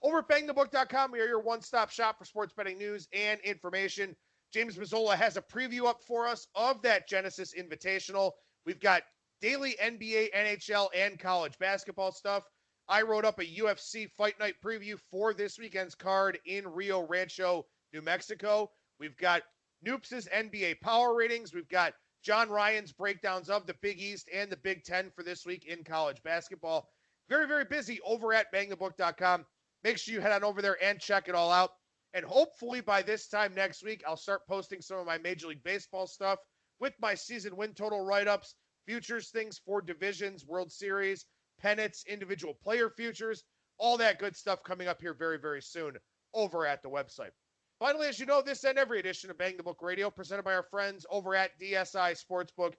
Over at BangTheBook.com, we are your one-stop shop for sports betting news and information. James Mazzola has a preview up for us of that Genesis Invitational. We've got daily NBA, NHL, and college basketball stuff. I wrote up a UFC Fight Night preview for this weekend's card in Rio Rancho, New Mexico. We've got Noops' NBA power ratings. We've got John Ryan's breakdowns of the Big East and the Big Ten for this week in college basketball. Very, very busy over at BangTheBook.com. Make sure you head on over there and check it all out. And hopefully by this time next week, I'll start posting some of my Major League Baseball stuff with my season win total write-ups, futures things for divisions, World Series, pennants, individual player futures, all that good stuff coming up here very, very soon over at the website. Finally, as you know, this and every edition of Bang the Book Radio presented by our friends over at DSI Sportsbook.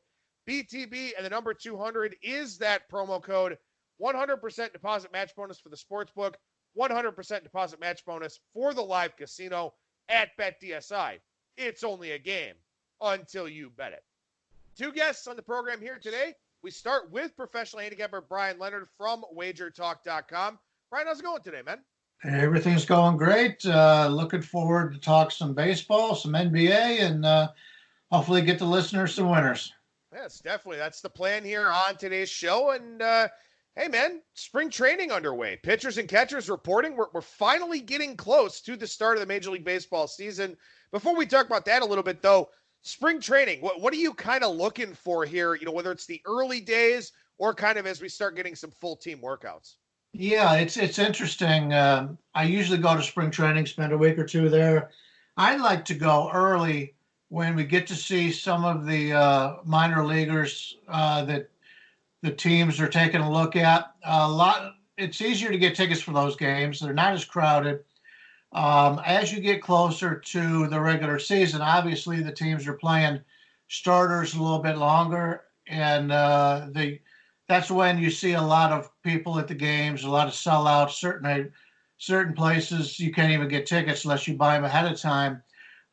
BTB and the number 200 is that promo code. 100% deposit match bonus for the Sportsbook. 100% deposit match bonus for the live casino at BetDSI. It's only a game until you bet it. Two guests on the program here today. We start with professional handicapper Bryan Leonard from WagerTalk.com. Bryan, how's it going today, man? Everything's going great. Looking forward to talk some baseball, some NBA, and hopefully get the listeners some winners. Yes, definitely. That's the plan here on today's show. And hey, man, spring training underway. Pitchers and catchers reporting. We're finally getting close to the start of the Major League Baseball season. Before we talk about that a little bit, though, spring training, what are you kind of looking for here, whether it's the early days or kind of as we start getting some full team workouts? Yeah, it's interesting. I usually go to spring training, spend a week or two there. I like to go early when we get to see some of the minor leaguers that the teams are taking a look at. It's easier to get tickets for those games. They're not as crowded. As you get closer to the regular season, obviously the teams are playing starters a little bit longer, and that's when you see a lot of people at the games, a lot of sellouts. Certain places you can't even get tickets unless you buy them ahead of time.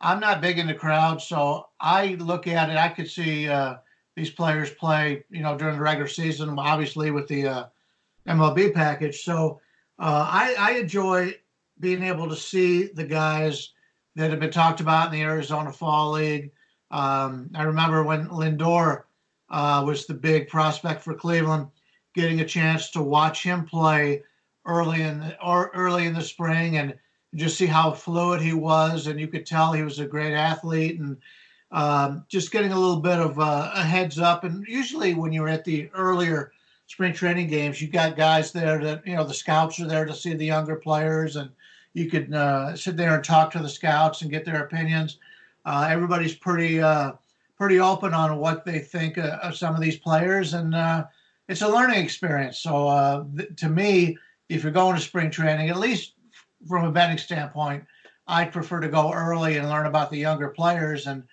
I'm not big into crowds, so I look at it. I could see these players play, during the regular season, obviously with the MLB package. So I enjoy being able to see the guys that have been talked about in the Arizona Fall League. I remember when Lindor was the big prospect for Cleveland, getting a chance to watch him play early in the spring and just see how fluid he was. And you could tell he was a great athlete, and just getting a little bit of a heads up. And usually when you're at the earlier spring training games, you got guys there that, the scouts are there to see the younger players, and you could sit there and talk to the scouts and get their opinions. Everybody's pretty open on what they think of some of these players, and it's a learning experience. So to me, if you're going to spring training, at least from a betting standpoint, I'd prefer to go early and learn about the younger players. And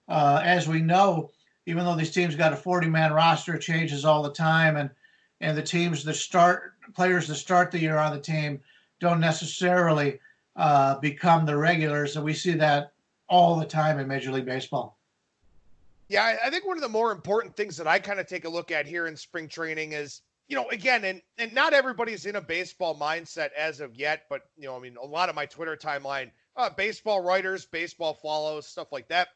as we know, even though these teams got a 40-man roster, it changes all the time, and the players that start the year on the team don't necessarily become the regulars, and we see that all the time in Major League Baseball. Yeah, I think one of the more important things that I kind of take a look at here in spring training is, again, and not everybody's in a baseball mindset as of yet, but, a lot of my Twitter timeline, baseball writers, baseball follows, stuff like that.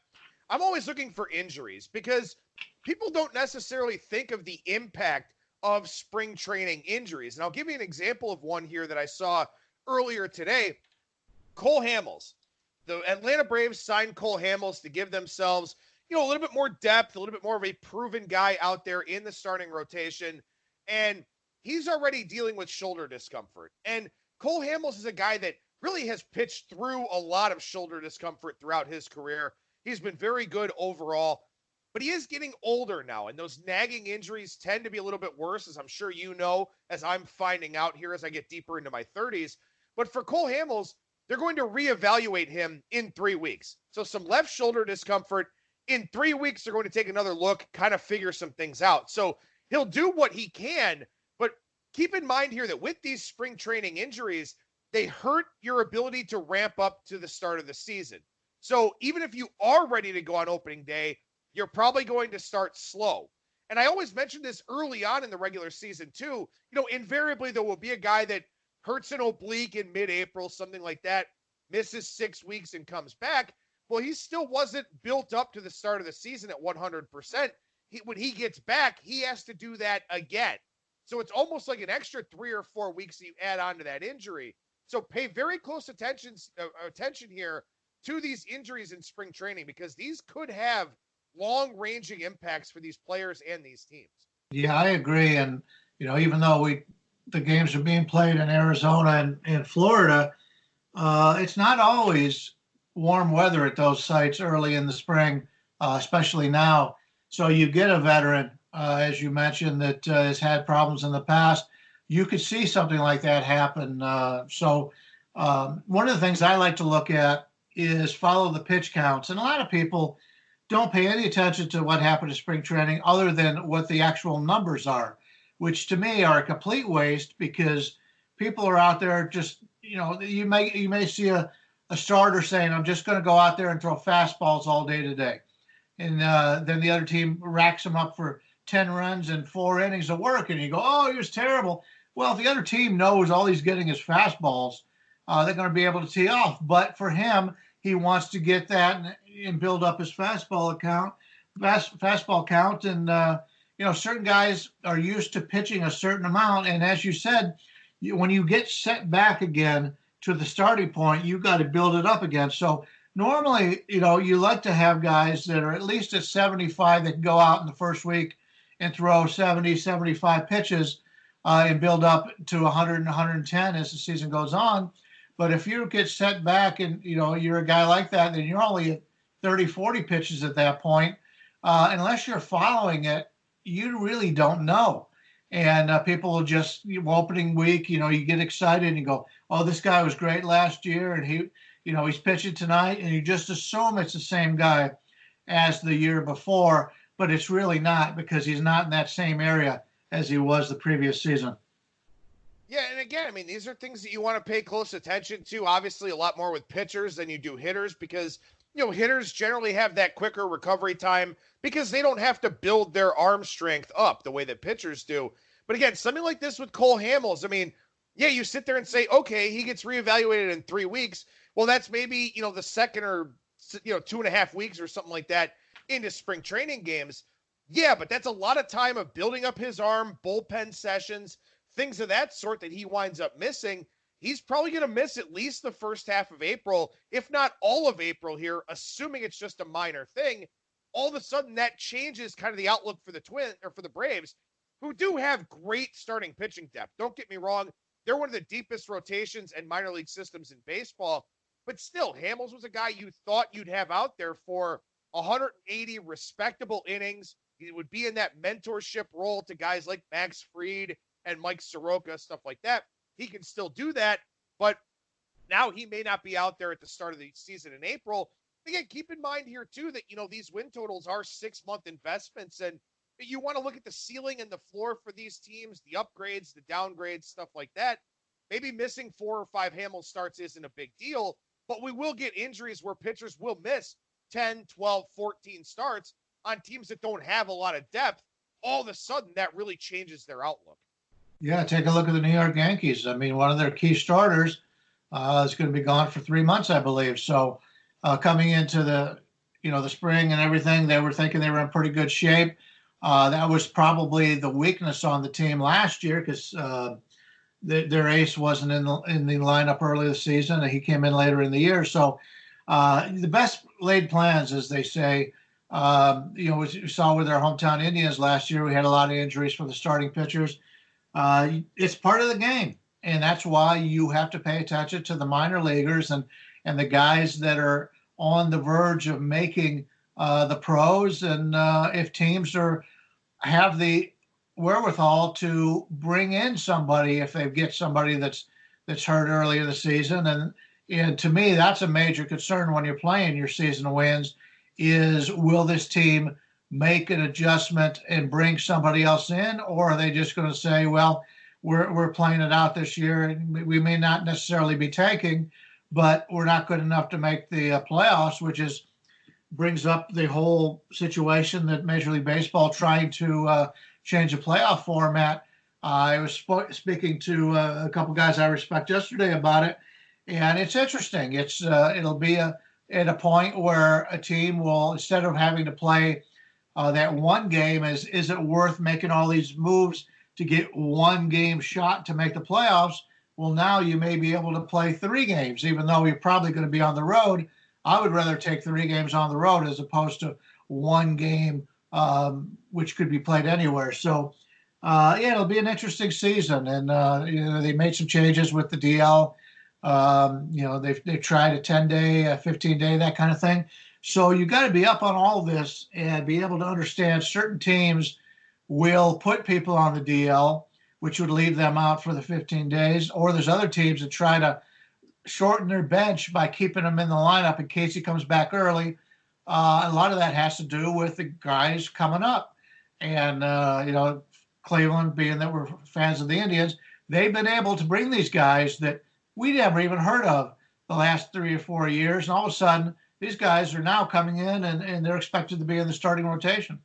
I'm always looking for injuries because people don't necessarily think of the impact of spring training injuries. And I'll give you an example of one here that I saw earlier today. Cole Hamels. The Atlanta Braves signed Cole Hamels to give themselves, a little bit more depth, a little bit more of a proven guy out there in the starting rotation. And he's already dealing with shoulder discomfort. And Cole Hamels is a guy that really has pitched through a lot of shoulder discomfort throughout his career. He's been very good overall, but he is getting older now. And those nagging injuries tend to be a little bit worse, as I'm sure you know, as I'm finding out here as I get deeper into my 30s. But for Cole Hamels, they're going to reevaluate him in 3 weeks. So some left shoulder discomfort. In 3 weeks, they're going to take another look, kind of figure some things out. So he'll do what he can, but keep in mind here that with these spring training injuries, they hurt your ability to ramp up to the start of the season. So even if you are ready to go on opening day, you're probably going to start slow. And I always mention this early on in the regular season too. Invariably there will be a guy that hurts an oblique in mid-April, something like that, misses 6 weeks and comes back, well, he still wasn't built up to the start of the season at 100%. When he gets back, he has to do that again. So it's almost like an extra 3 or 4 weeks that you add on to that injury. So pay very close attention here to these injuries in spring training, because these could have long-ranging impacts for these players and these teams. Yeah, I agree. And, even though the games are being played in Arizona and Florida, it's not always warm weather at those sites early in the spring, especially now. So you get a veteran, as you mentioned, that has had problems in the past. You could see something like that happen. So one of the things I like to look at is follow the pitch counts. And a lot of people don't pay any attention to what happened to spring training other than what the actual numbers are, which to me are a complete waste, because people are out there just, you may see a starter saying, I'm just going to go out there and throw fastballs all day today. And then the other team racks them up for 10 runs and 4 innings of work. And you go, oh, he was terrible. Well, if the other team knows all he's getting is fastballs, they're going to be able to tee off. But for him, he wants to get that and build up his fastball count. And, certain guys are used to pitching a certain amount. And as you said, when you get set back again to the starting point, you've got to build it up again. So normally, you like to have guys that are at least at 75 that can go out in the first week and throw 70, 75 pitches and build up to 100 and 110 as the season goes on. But if you get set back and, you're a guy like that, then you're only at 30, 40 pitches at that point. Unless you're following it, you really don't know. And people will just, opening week, you get excited and you go, oh, this guy was great last year. And he's pitching tonight. And you just assume it's the same guy as the year before. But it's really not, because he's not in that same area as he was the previous season. Yeah, and again, these are things that you want to pay close attention to. Obviously, a lot more with pitchers than you do hitters, because, hitters generally have that quicker recovery time because they don't have to build their arm strength up the way that pitchers do. But again, something like this with Cole Hamels, you sit there and say, okay, he gets reevaluated in 3 weeks. Well, that's maybe, the second or, 2.5 weeks or something like that into spring training games. Yeah, but that's a lot of time of building up his arm, bullpen sessions, things of that sort that he winds up missing. He's probably going to miss at least the first half of April, if not all of April here, assuming it's just a minor thing. All of a sudden, that changes kind of the outlook for the Braves, who do have great starting pitching depth. Don't get me wrong. They're one of the deepest rotations and minor league systems in baseball. But still, Hamels was a guy you thought you'd have out there for 180 respectable innings. He would be in that mentorship role to guys like Max Fried and Mike Soroka, stuff like that. He can still do that, but now he may not be out there at the start of the season in April. Again, keep in mind here, too, that, these win totals are 6-month investments, and you want to look at the ceiling and the floor for these teams, the upgrades, the downgrades, stuff like that. Maybe missing 4 or 5 Hamels starts isn't a big deal, but we will get injuries where pitchers will miss 10, 12, 14 starts on teams that don't have a lot of depth. All of a sudden, that really changes their outlook. Yeah, take a look at the New York Yankees. One of their key starters is going to be gone for 3 months, I believe. So coming into the spring and everything, they were thinking they were in pretty good shape. That was probably the weakness on the team last year, because their ace wasn't in the lineup early this season, and he came in later in the year. So the best laid plans, as they say. We saw with our hometown Indians last year, we had a lot of injuries for the starting pitchers. It's part of the game, and that's why you have to pay attention to the minor leaguers and the guys that are on the verge of making the pros. And if teams have the wherewithal to bring in somebody, if they get somebody that's hurt early in the season, and to me, that's a major concern when you're playing your season wins, is will this team make an adjustment and bring somebody else in, or are they just going to say, well, we're playing it out this year, and we may not necessarily be tanking, but we're not good enough to make the playoffs, which brings up the whole situation that Major League Baseball trying to change the playoff format I was speaking to a couple guys I respect yesterday about it, and it's interesting. It'll be at a point where a team will, instead of having to play that one game, is it worth making all these moves to get one game shot to make the playoffs? Well, now you may be able to play 3 games, even though you're probably going to be on the road. I would rather take 3 games on the road as opposed to one game, which could be played anywhere. So, it'll be an interesting season. And, they made some changes with the DL. They've tried a 10-day, a 15-day, that kind of thing. So you got to be up on all this and be able to understand certain teams will put people on the DL, which would leave them out for the 15 days. Or there's other teams that try to shorten their bench by keeping them in the lineup in case he comes back early. A lot of that has to do with the guys coming up. And, Cleveland, being that we're fans of the Indians, they've been able to bring these guys that we never even heard of the last 3 or 4 years. And all of a sudden, these guys are now coming in and they're expected to be in the starting rotation.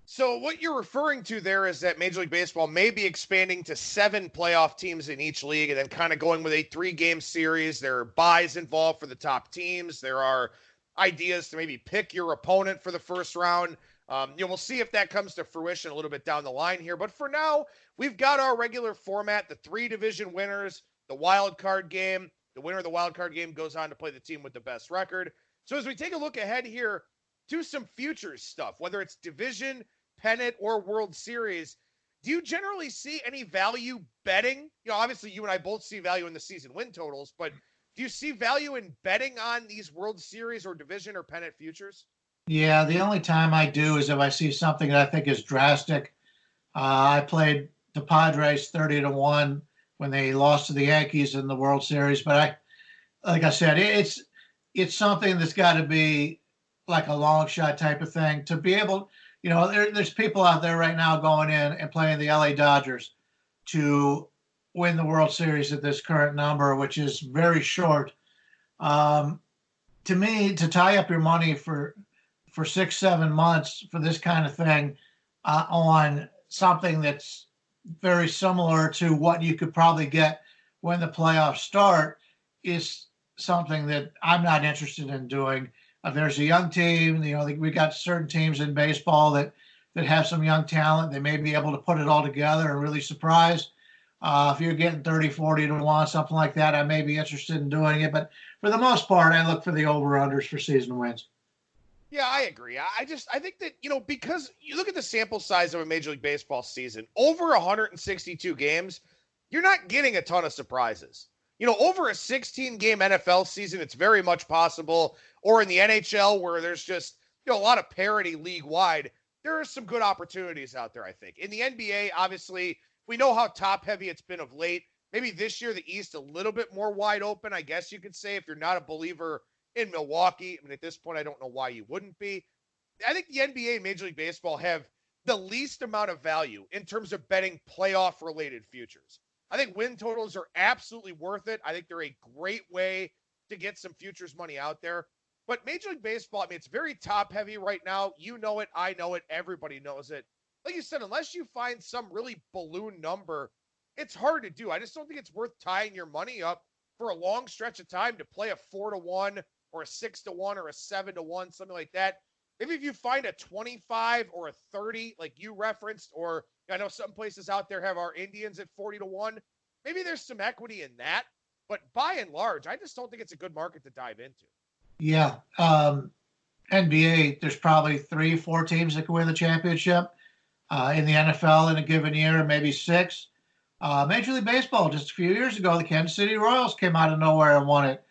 So what you're referring to there is that Major League Baseball may be expanding to 7 playoff teams in each league and then kind of going with a 3-game series. There are buys involved for the top teams. There are ideas to maybe pick your opponent for the first round. We'll see if that comes to fruition a little bit down the line here. But for now, we've got our regular format, the 3 division winners, the wild card game. The winner of the wild card game goes on to play the team with the best record. So as we take a look ahead here to some futures stuff, whether it's division, pennant, or World Series, do you generally see any value betting? Obviously you and I both see value in the season win totals, but do you see value in betting on these World Series or division or pennant futures? Yeah, the only time I do is if I see something that I think is drastic. I played the Padres 30-1 when they lost to the Yankees in the World Series, but like I said, it's something that's got to be like a long shot type of thing to be able. There's people out there right now going in and playing the LA Dodgers to win the World Series at this current number, which is very short. To me, to tie up your money for 6-7 months for this kind of thing on something that's very similar to what you could probably get when the playoffs start is something that I'm not interested in doing. There's a young team, we got certain teams in baseball that have some young talent. They may be able to put it all together and really surprise. If you're getting 30-40-1, something like that, I may be interested in doing it. But for the most part, I look for the over-unders for season wins. Yeah, I agree. I think that, because you look at the sample size of a Major League Baseball season, over 162 games, you're not getting a ton of surprises. Over a 16-game NFL season, it's very much possible, or in the NHL where there's just, a lot of parity league-wide, there are some good opportunities out there, I think. In the NBA, obviously, we know how top-heavy it's been of late. Maybe this year the East a little bit more wide open, I guess you could say, if you're not a believer in Milwaukee. I mean, at this point, I don't know why you wouldn't be. I think the NBA and Major League Baseball have the least amount of value in terms of betting playoff-related futures. I think win totals are absolutely worth it. I think they're a great way to get some futures money out there. But Major League Baseball, I mean, it's very top-heavy right now. You know it. I know it. Everybody knows it. Like you said, unless you find some really balloon number, it's hard to do. I just don't think it's worth tying your money up for a long stretch of time to play a 4-1 or a 6-1 or a 7-1, something like that. Maybe if you find a 25 or a 30, like you referenced, or I know some places out there have our Indians at 40-1. Maybe there's some equity in that. But by and large, I just don't think it's a good market to dive into. Yeah. NBA, there's probably 3-4 teams that can win the championship. In the NFL in a given year, maybe 6. Major League Baseball, just a few years ago, the Kansas City Royals came out of nowhere and won it.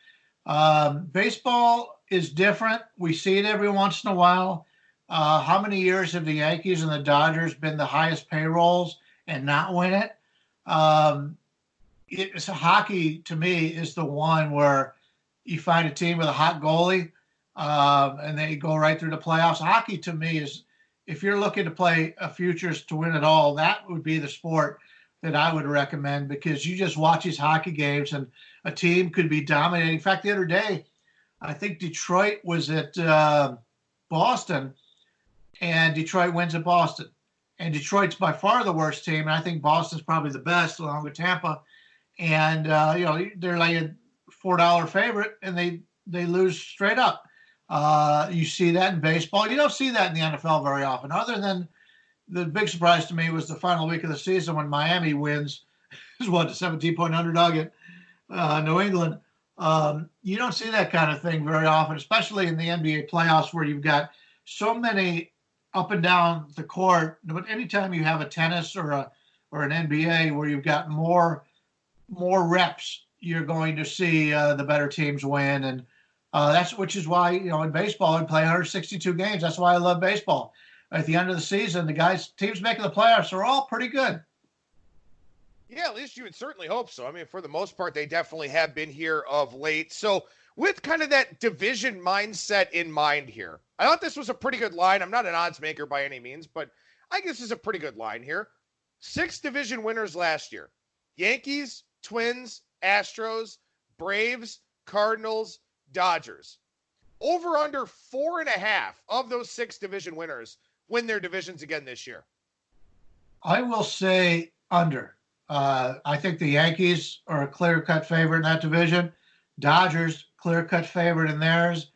Baseball is different. We see it every once in a while. How many years have the Yankees and the Dodgers been the highest payrolls and not win it? Hockey, to me, is the one where you find a team with a hot goalie and they go right through the playoffs. Hockey, to me, is, if you're looking to play a futures to win it all, that would be the sport that I would recommend, because you just watch these hockey games and a team could be dominating. In fact, the other day, I think Detroit was at Boston, and Detroit wins at Boston. and Detroit's by far the worst team. And I think Boston's probably the best, along with Tampa. And they're like a $4 favorite, and they lose straight up. You see that in baseball. You don't see that in the NFL very often, other than the big surprise to me was the final week of the season when Miami wins. Is what, a 17-point underdog at New England. You don't see that kind of thing very often, especially in the NBA playoffs where you've got so many up and down the court. But anytime you have a tennis or an NBA where you've got more reps, you're going to see the better teams win. And which is why, in baseball, I play 162 games. That's why I love baseball. At the end of the season, teams making the playoffs are all pretty good. Yeah, at least you would certainly hope so. I mean, for the most part, they definitely have been here of late. So with kind of that division mindset in mind here, I thought this was a pretty good line. I'm not an odds maker by any means, but I guess this is a pretty good line here. 6 division winners last year: Yankees, Twins, Astros, Braves, Cardinals, Dodgers. Over under 4.5 of those 6 division winners win their divisions again this year. I will say under. I think the Yankees are a clear-cut favorite in that division. Dodgers, clear-cut favorite in theirs.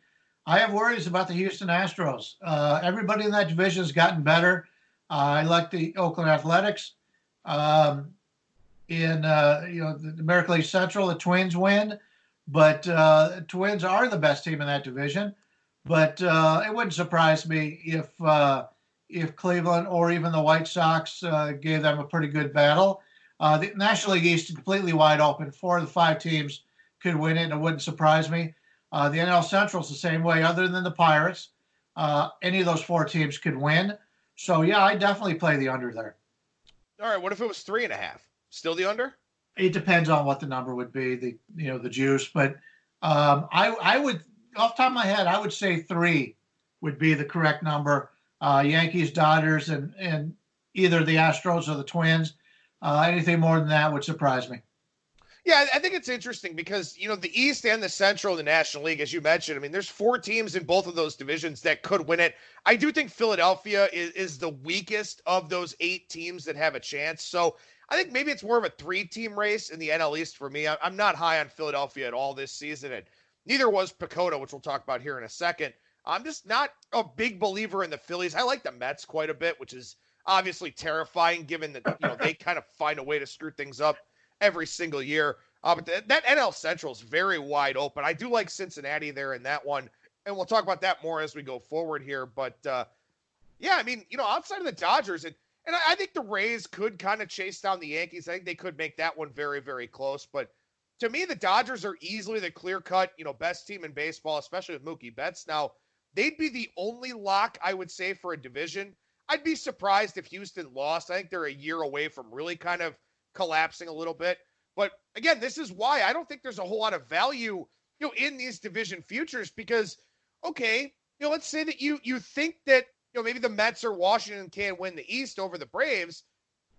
I have worries about the Houston Astros. Everybody in that division has gotten better. I like the Oakland Athletics. In the American League Central, the Twins win, but Twins are the best team in that division. But it wouldn't surprise me if Cleveland or even the White Sox gave them a pretty good battle. The National League East is completely wide open. 4 of the 5 teams could win it, and it wouldn't surprise me. The NL Central is the same way, other than the Pirates. Any of those 4 teams could win. So, yeah, I definitely play the under there. All right, what if it was 3.5? Still the under? It depends on what the number would be, the juice. But I would, off the top of my head, I would say 3 would be the correct number. Yankees, Dodgers, and either the Astros or the Twins. Anything more than that would surprise me. Yeah, I think it's interesting because, the East and the Central, the National League, as you mentioned, I mean, there's 4 teams in both of those divisions that could win it. I do think Philadelphia is the weakest of those 8 teams that have a chance. So I think maybe it's more of a 3-team race in the NL East for me. I'm not high on Philadelphia at all this season, and neither was PECOTA, which we'll talk about here in a second. I'm just not a big believer in the Phillies. I like the Mets quite a bit, which is obviously terrifying given that, they kind of find a way to screw things up every single year. But that NL Central is very wide open. I do like Cincinnati there in that one, and we'll talk about that more as we go forward here. But, yeah, I mean, outside of the Dodgers, and I think the Rays could kind of chase down the Yankees. I think they could make that one very, very close. But to me, the Dodgers are easily the clear-cut, best team in baseball, especially with Mookie Betts. Now, they'd be the only lock, I would say, for a division. I'd be surprised if Houston lost. I think they're a year away from really kind of collapsing a little bit. But again, this is why I don't think there's a whole lot of value, in these division futures because, okay, let's say that you think that, maybe the Mets or Washington can win the East over the Braves.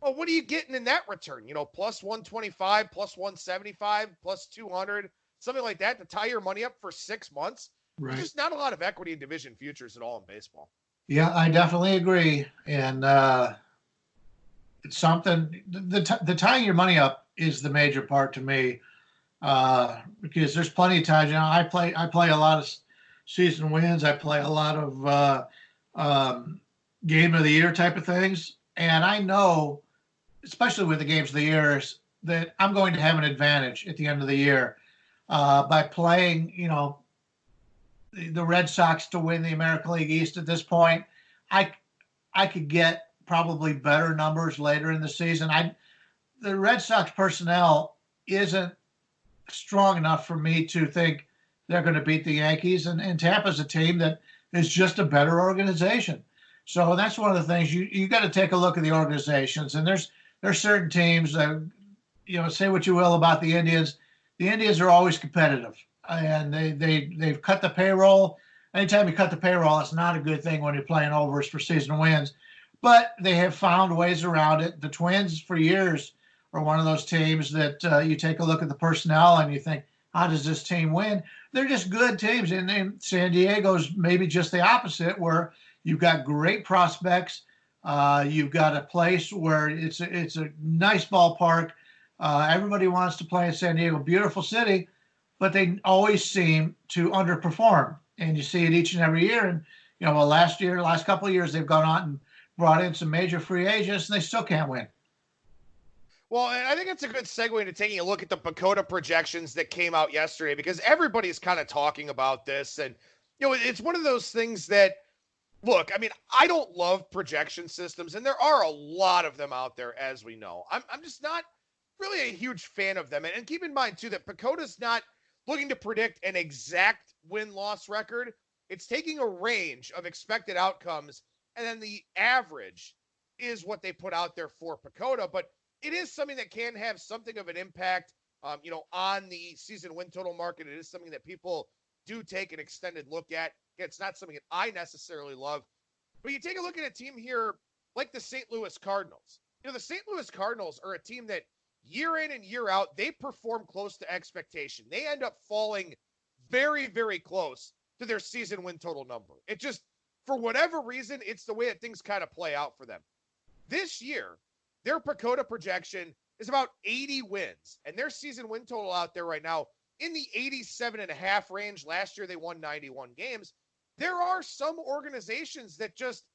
Well, what are you getting in that return? Plus 125, plus 175, plus 200, something like that to tie your money up for 6 months. Right. There's just not a lot of equity in division futures at all in baseball. Yeah, I definitely agree. And it's something, the tying your money up is the major part to me because there's plenty of times, I play a lot of season wins. I play a lot of game of the year type of things. And I know, especially with the games of the year, that I'm going to have an advantage at the end of the year by playing, the Red Sox to win the American League East at this point. I could get probably better numbers later in the season. The Red Sox personnel isn't strong enough for me to think they're going to beat the Yankees. And Tampa's a team that is just a better organization. So that's one of the things you got to take a look at the organizations. And there's certain teams that, say what you will about the Indians. The Indians are always competitive. And they've cut the payroll. Anytime you cut the payroll, it's not a good thing when you're playing overs for season wins. But they have found ways around it. The Twins, for years, are one of those teams that you take a look at the personnel and you think, how does this team win? They're just good teams. And San Diego's maybe just the opposite, where you've got great prospects. You've got a place where it's a nice ballpark. Everybody wants to play in San Diego, beautiful city, but they always seem to underperform, and you see it each and every year. And last couple of years, they've gone out and brought in some major free agents, and they still can't win. Well, and I think it's a good segue into taking a look at the PECOTA projections that came out yesterday, because everybody's kind of talking about this. And, it's one of those things that, look, I mean, I don't love projection systems, and there are a lot of them out there, as we know. I'm just not really a huge fan of them. And keep in mind, too, that PECOTA's not looking to predict an exact win-loss record. It's taking a range of expected outcomes, and then the average is what they put out there for PECOTA. But it is something that can have something of an impact, on the season win total market. It is something that people do take an extended look at. It's not something that I necessarily love. But you take a look at a team here like the St. Louis Cardinals. The St. Louis Cardinals are a team that year in and year out, they perform close to expectation. They end up falling very, very close to their season win total number. It just, for whatever reason, it's the way that things kind of play out for them. This year, their PECOTA projection is about 80 wins, and their season win total out there right now in the 87.5 range. Last year, they won 91 games. There are some organizations that just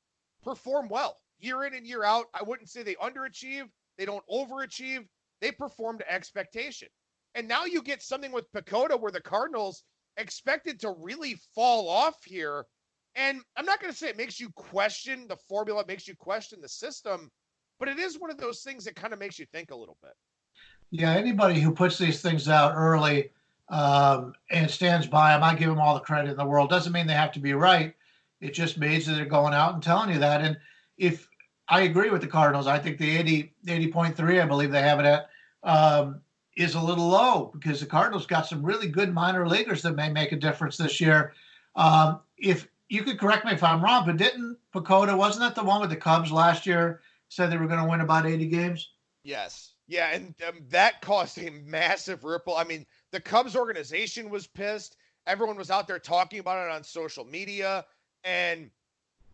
perform well year in and year out. I wouldn't say they underachieve. They don't overachieve. They perform to expectation. And now you get something with PECOTA where the Cardinals expected to really fall off here. And I'm not going to say it makes you question the formula, it makes you question the system, but it is one of those things that kind of makes you think a little bit. Yeah, anybody who puts these things out early and stands by them, I give them all the credit in the world. Doesn't mean they have to be right. It just means that they're going out and telling you that. And if I agree with the Cardinals, I think the 80.3, I believe they have it at, is a little low, because the Cardinals got some really good minor leaguers that may make a difference this year. If you could correct me if I'm wrong, but didn't PECOTA, wasn't that the one with the Cubs last year, said they were going to win about 80 games? Yes. Yeah, and that caused a massive ripple. I mean, the Cubs organization was pissed. Everyone was out there talking about it on social media. And,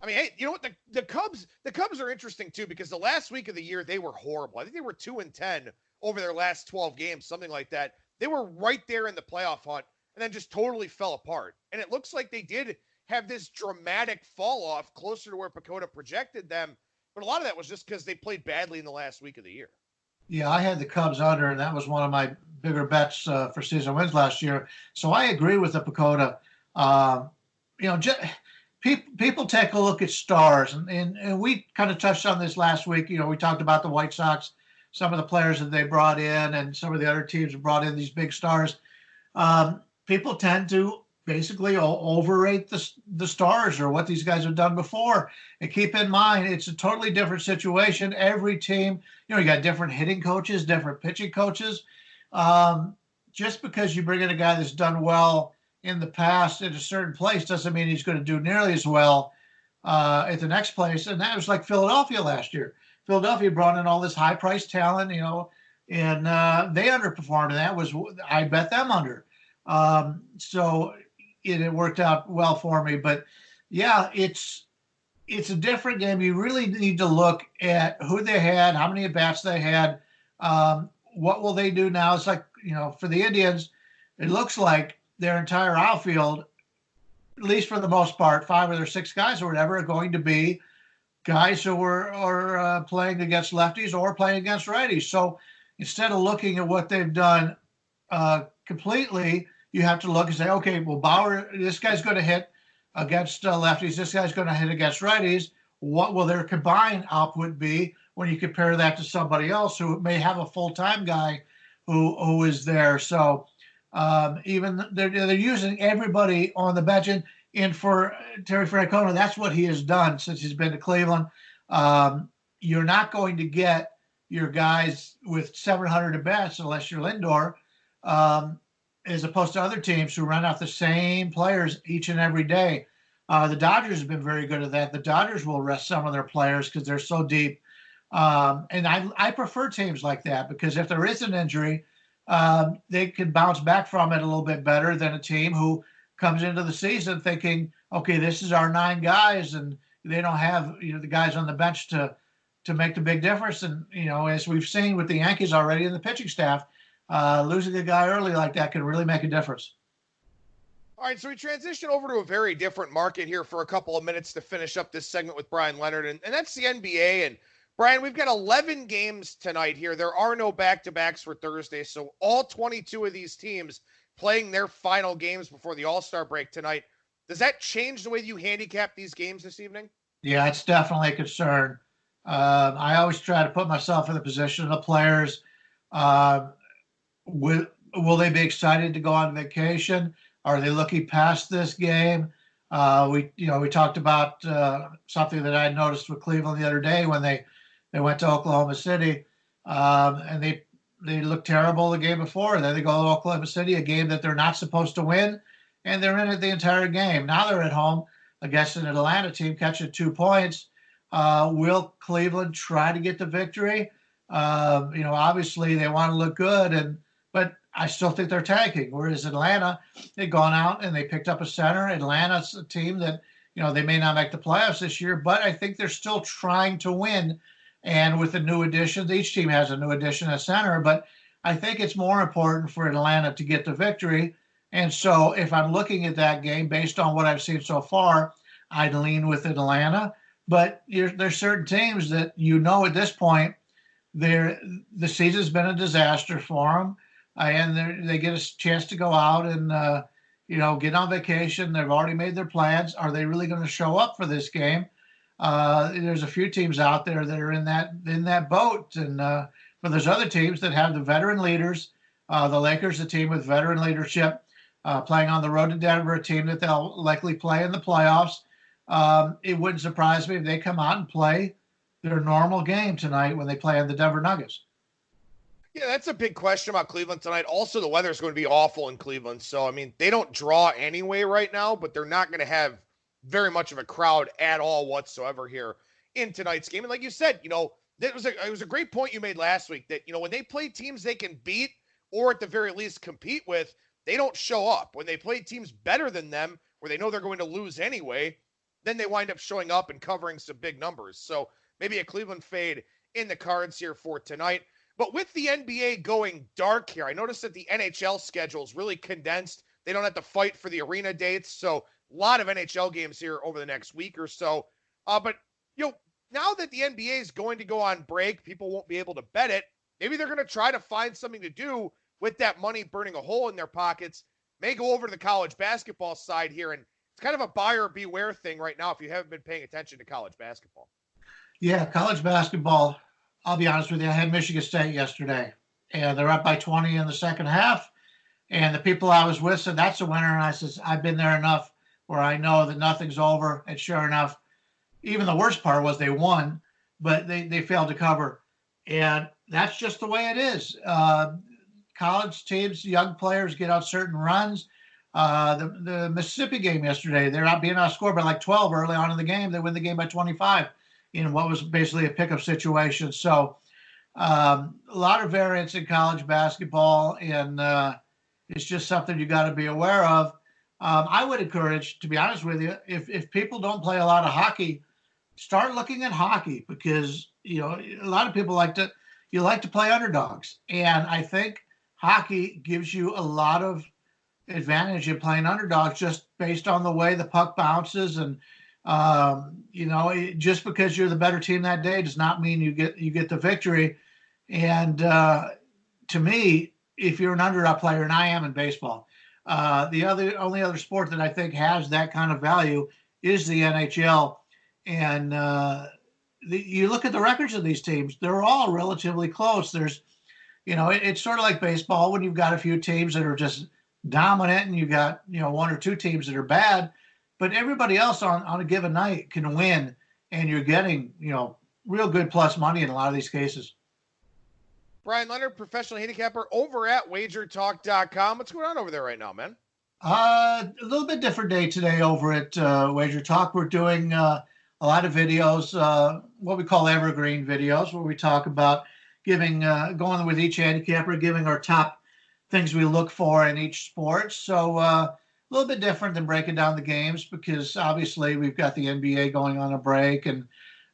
I mean, hey, you know what? The Cubs are interesting, too, because the last week of the year, they were horrible. I think they were 2-10 over their last 12 games, something like that. They were right there in the playoff hunt and then just totally fell apart. And it looks like they did have this dramatic fall off closer to where PECOTA projected them. But a lot of that was just because they played badly in the last week of the year. Yeah, I had the Cubs under, and that was one of my bigger bets for season wins last year. So I agree with the PECOTA. People take a look at stars, and we kind of touched on this last week. We talked about the White Sox, some of the players that they brought in, and some of the other teams have brought in these big stars. People tend to basically overrate the stars or what these guys have done before. And keep in mind, it's a totally different situation. Every team, you got different hitting coaches, different pitching coaches. Just because you bring in a guy that's done well in the past at a certain place doesn't mean he's going to do nearly as well at the next place. And that was like Philadelphia last year. Philadelphia brought in all this high-priced talent, and they underperformed. And I bet them under. So it worked out well for me. But yeah, it's a different game. You really need to look at who they had, how many at-bats they had. What will they do now? It's like, for the Indians, it looks like their entire outfield, at least for the most part, 5 or 6 guys or whatever, are going to be guys who are playing against lefties or playing against righties. So instead of looking at what they've done completely, you have to look and say, okay, well, Bauer, this guy's going to hit against lefties. This guy's going to hit against righties. What will their combined output be when you compare that to somebody else who may have a full-time guy who is there? So even they're using everybody on the bench. And for Terry Francona, that's what he has done since he's been to Cleveland. You're not going to get your guys with 700 at-bats unless you're Lindor, as opposed to other teams who run out the same players each and every day. The Dodgers have been very good at that. The Dodgers will rest some of their players because they're so deep. And I prefer teams like that, because if there is an injury, they can bounce back from it a little bit better than a team who comes into the season thinking, okay, this is our 9 guys, and they don't have the guys on the bench to make the big difference. And as we've seen with the Yankees already in the pitching staff, losing a guy early like that can really make a difference. All right, so we transition over to a very different market here for a couple of minutes to finish up this segment with Bryan Leonard, and that's the NBA. And Bryan, we've got 11 games tonight here. There are no back-to-backs for Thursday, so all 22 of these teams playing their final games before the All-Star break tonight. Does that change the way you handicap these games this evening? Yeah, it's definitely a concern. I always try to put myself in the position of the players. Will they be excited to go on vacation? Are they looking past this game? We talked about something that I noticed with Cleveland the other day when they went to Oklahoma City, and they looked terrible the game before. Then they go to Oklahoma City, a game that they're not supposed to win, and they're in it the entire game. Now they're at home against an Atlanta team catching 2 points. Will Cleveland try to get the victory? Obviously they want to look good, but I still think they're tanking. Whereas Atlanta, they've gone out and they picked up a center. Atlanta's a team that, they may not make the playoffs this year, but I think they're still trying to win. And with the new additions, each team has a new addition at center, but I think it's more important for Atlanta to get the victory. And so if I'm looking at that game based on what I've seen so far, I'd lean with Atlanta. But there's certain teams that at this point, the season's been a disaster for them. And they get a chance to go out and, get on vacation. They've already made their plans. Are they really going to show up for this game? There's a few teams out there that are in that boat. And but there's other teams that have the veteran leaders. The Lakers, a team with veteran leadership, playing on the road to Denver, a team that they'll likely play in the playoffs. It wouldn't surprise me if they come out and play their normal game tonight when they play on the Denver Nuggets. Yeah, that's a big question about Cleveland tonight. Also, the weather is going to be awful in Cleveland. So, they don't draw anyway right now, but they're not going to have very much of a crowd at all whatsoever here in tonight's game. And like you said, it was a great point you made last week that, when they play teams they can beat or at the very least compete with, they don't show up. When they play teams better than them, where they know they're going to lose anyway, then they wind up showing up and covering some big numbers. So maybe a Cleveland fade in the cards here for tonight. But with the NBA going dark here, I noticed that the NHL schedule is really condensed. They don't have to fight for the arena dates. So a lot of NHL games here over the next week or so. But now that the NBA is going to go on break, people won't be able to bet it. Maybe they're going to try to find something to do with that money burning a hole in their pockets. May go over to the college basketball side here. And it's kind of a buyer beware thing right now if you haven't been paying attention to college basketball. Yeah, college basketball. I'll be honest with you. I had Michigan State yesterday, and they're up by 20 in the second half. And the people I was with said, that's a winner. And I said, I've been there enough where I know that nothing's over. And sure enough, even the worst part was they won, but they failed to cover. And that's just the way it is. College teams, young players get out certain runs. The Mississippi game yesterday, they're being outscored by like 12 early on in the game. They win the game by 25 in what was basically a pickup situation. So a lot of variance in college basketball, and it's just something you got to be aware of. I would encourage, to be honest with you, if people don't play a lot of hockey, start looking at hockey, because a lot of people like to play underdogs, and I think hockey gives you a lot of advantage in playing underdogs just based on the way the puck bounces, and just because you're the better team that day does not mean you get the victory. And to me, if you're an underdog player, and I am in baseball, the only other sport that I think has that kind of value is the NHL. And you look at the records of these teams; they're all relatively close. There's, it's sort of like baseball when you've got a few teams that are just dominant, and you got one or two teams that are bad, but everybody else on a given night can win, and you're getting real good plus money in a lot of these cases. Bryan Leonard, professional handicapper over at wagertalk.com. What's going on over there right now, man? A little bit different day today over at Wager Talk. We're doing a lot of videos, what we call evergreen videos, where we talk about going with each handicapper, giving our top things we look for in each sport. So little bit different than breaking down the games because obviously we've got the NBA going on a break, and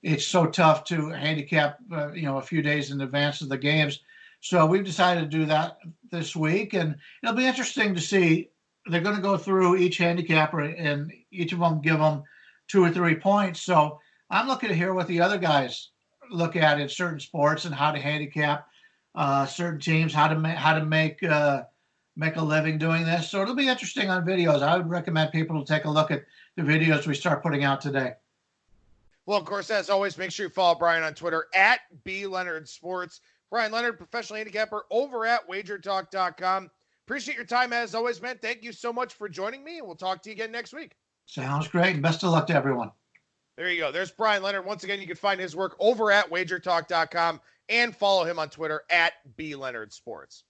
it's so tough to handicap, a few days in advance of the games. So we've decided to do that this week, and it'll be interesting to see. They're going to go through each handicapper, and each of them give them 2 or 3 points. So I'm looking to hear what the other guys look at in certain sports and how to handicap certain teams, how to make a living doing this. So it'll be interesting on videos. I would recommend people to take a look at the videos we start putting out today. Well, of course, as always, make sure you follow Bryan on Twitter at @BLeonardSports. Bryan Leonard, professional handicapper over at WagerTalk.com. Appreciate your time as always, man. Thank you so much for joining me, and we'll talk to you again next week. Sounds great. Best of luck to everyone. There you go. There's Bryan Leonard. Once again, you can find his work over at WagerTalk.com and follow him on Twitter at @BLeonardSports.